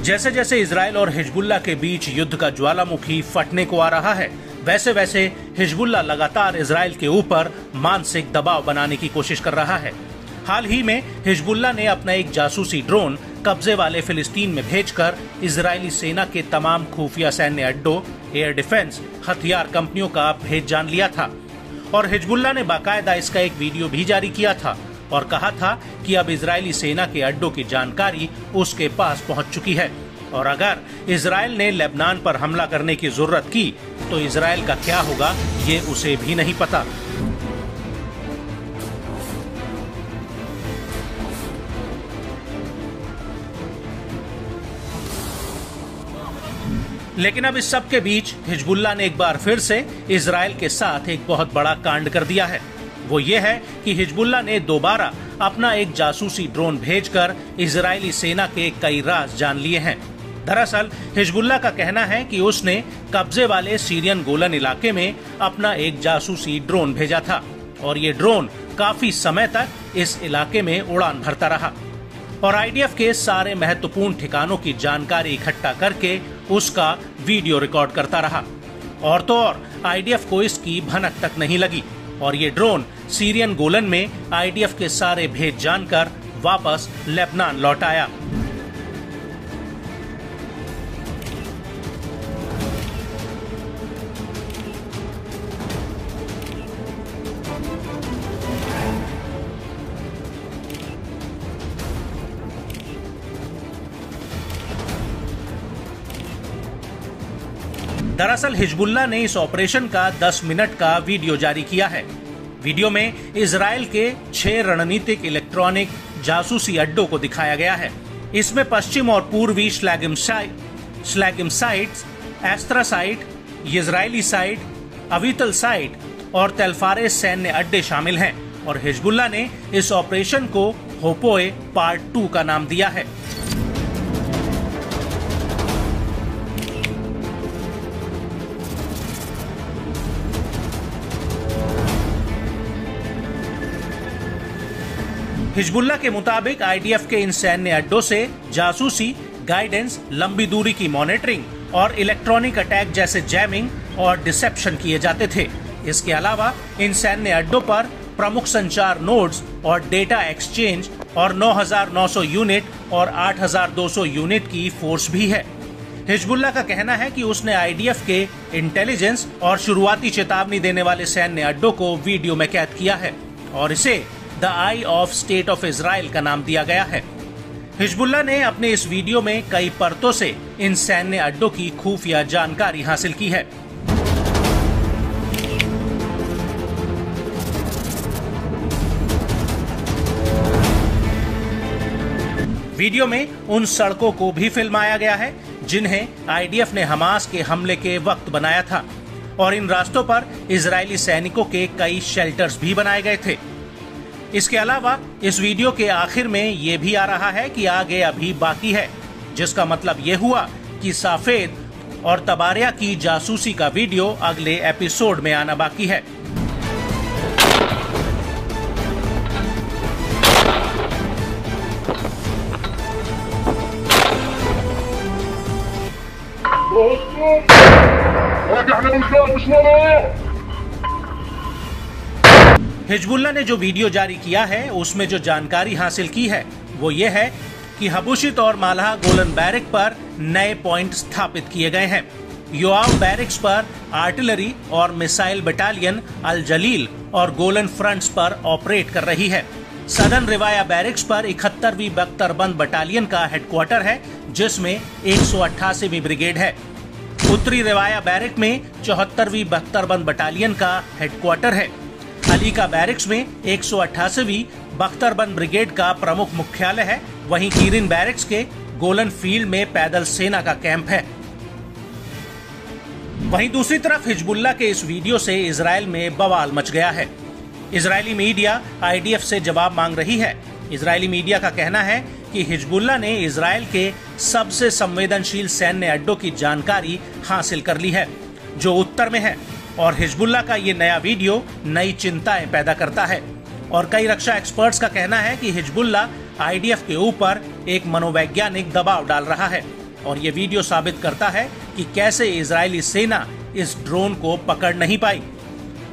जैसे जैसे इजराइल और हिजबुल्लाह के बीच युद्ध का ज्वालामुखी फटने को आ रहा है, वैसे वैसे हिजबुल्लाह लगातार इजराइल के ऊपर मानसिक दबाव बनाने की कोशिश कर रहा है। हाल ही में हिजबुल्लाह ने अपना एक जासूसी ड्रोन कब्जे वाले फिलिस्तीन में भेजकर इजरायली सेना के तमाम खुफिया सैन्य अड्डों, एयर डिफेंस, हथियार कंपनियों का भेद जान लिया था और हिजबुल्लाह ने बाकायदा इसका एक वीडियो भी जारी किया था और कहा था कि अब इजरायली सेना के अड्डों की जानकारी उसके पास पहुंच चुकी है और अगर इजराइल ने लेबनान पर हमला करने की जरूरत की तो इजराइल का क्या होगा ये उसे भी नहीं पता। लेकिन अब इस सब के बीच हिजबुल्लाह ने एक बार फिर से इजराइल के साथ एक बहुत बड़ा कांड कर दिया है। वो ये है कि हिजबुल्लाह ने दोबारा अपना एक जासूसी ड्रोन भेजकर इजरायली सेना के कई राज जान लिए हैं। दरअसल हिजबुल्लाह का कहना है कि उसने कब्जे वाले सीरियन गोलन इलाके में अपना एक जासूसी ड्रोन भेजा था और ये ड्रोन काफी समय तक इस इलाके में उड़ान भरता रहा और आईडीएफ के सारे महत्वपूर्ण ठिकानों की जानकारी इकट्ठा करके उसका वीडियो रिकॉर्ड करता रहा। और तो और आईडीएफ को इसकी भनक तक नहीं लगी और ये ड्रोन सीरियन गोलन में आईडीएफ के सारे भेद जानकर वापस लेबनान लौट आया। दरअसल हिजबुल्लाह ने इस ऑपरेशन का 10 मिनट का वीडियो जारी किया है। वीडियो में इजराइल के 6 रणनीतिक इलेक्ट्रॉनिक जासूसी अड्डों को दिखाया गया है। इसमें पश्चिम और पूर्वी श्लैगिम साइट्स, एस्त्रा site, Israeli site, Avital site और तेलफारेस सैन्य अड्डे शामिल हैं और हिजबुल्लाह ने इस ऑपरेशन को होपोए पार्ट 2 का नाम दिया है। हिजबुल्लाह के मुताबिक आईडीएफ के इन सैन्य अड्डों से जासूसी, गाइडेंस, लंबी दूरी की मॉनिटरिंग और इलेक्ट्रॉनिक अटैक जैसे जैमिंग और डिसेप्शन किए जाते थे। इसके अलावा इन सैन्य अड्डों पर प्रमुख संचार नोड्स और डेटा एक्सचेंज और 9,900 यूनिट और 8,200 यूनिट की फोर्स भी है। हिजबुल्लाह का कहना है कि उसने आईडीएफ के इंटेलिजेंस और शुरुआती चेतावनी देने वाले सैन्य अड्डों को वीडियो में कैद किया है और इसे the I of state of Israel का नाम दिया गया है। हिजबुल्लाह ने अपने इस वीडियो में कई परतों से इन सैन्य अड्डों की खुफिया जानकारी हासिल की है। वीडियो में उन सड़कों को भी फिल्माया गया है जिन्हें आईडीएफ ने हमास के हमले के वक्त बनाया था और इन रास्तों पर इजरायली सैनिकों के कई शेल्टर्स भी बनाए गए थे। इसके अलावा इस वीडियो के आखिर में ये भी आ रहा है कि आगे अभी बाकी है, जिसका मतलब ये हुआ कि साफेद और तबारिया की जासूसी का वीडियो अगले एपिसोड में आना बाकी है। हिजबुल्लाह ने जो वीडियो जारी किया है उसमें जो जानकारी हासिल की है वो ये है कि हबुशित और मालहा गोलन बैरिक पर नए पॉइंट स्थापित किए गए हैं। योआव बैरिक्स पर आर्टिलरी और मिसाइल बटालियन अल जलील और गोलन फ्रंट्स पर ऑपरेट कर रही है। सदर्न रिवाया बैरिक्स पर 71वीं बख्तरबंद बटालियन का हेडक्वार्टर है जिसमें 188वीं ब्रिगेड है। उत्तरी रिवाया बैरिक में 74वीं बख्तरबंद बटालियन का हेडक्वार्टर है। अली का बैरिक्स में 188वीं बख्तरबंद ब्रिगेड का प्रमुख मुख्यालय है। वहीं कीरिन बैरिक्स के गोलन फील्ड में पैदल सेना का कैंप है। वहीं दूसरी तरफ हिजबुल्लाह के इस वीडियो से इजराइल में बवाल मच गया है। इजरायली मीडिया आईडीएफ से जवाब मांग रही है। इजरायली मीडिया का कहना है कि हिजबुल्लाह ने इजराइल के सबसे संवेदनशील सैन्य अड्डों की जानकारी हासिल कर ली है जो उत्तर में है और हिजबुल्लाह का ये नया वीडियो नई चिंताएं पैदा करता है और कई रक्षा एक्सपर्ट्स का कहना है कि हिजबुल्लाह आईडीएफ के ऊपर एक मनोवैज्ञानिक दबाव डाल रहा है और ये वीडियो साबित करता है कि कैसे इजरायली सेना इस ड्रोन को पकड़ नहीं पाई।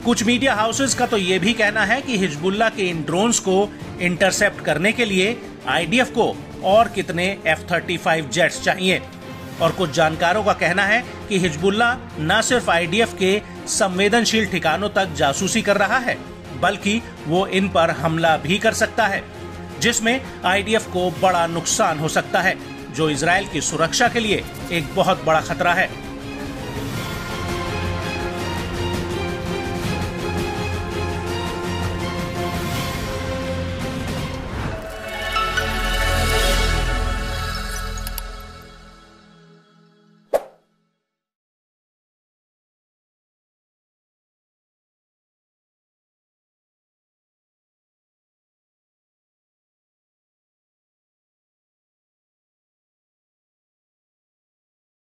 कुछ मीडिया हाउसेस का तो ये भी कहना है कि हिजबुल्लाह के इन ड्रोन्स को इंटरसेप्ट करने के लिए आईडीएफ को और कितने F-35 जेट्स चाहिए। और कुछ जानकारों का कहना है कि हिजबुल्लाह न सिर्फ आईडीएफ के संवेदनशील ठिकानों तक जासूसी कर रहा है, बल्कि वो इन पर हमला भी कर सकता है, जिसमें आईडीएफ को बड़ा नुकसान हो सकता है, जो इजरायल की सुरक्षा के लिए एक बहुत बड़ा खतरा है।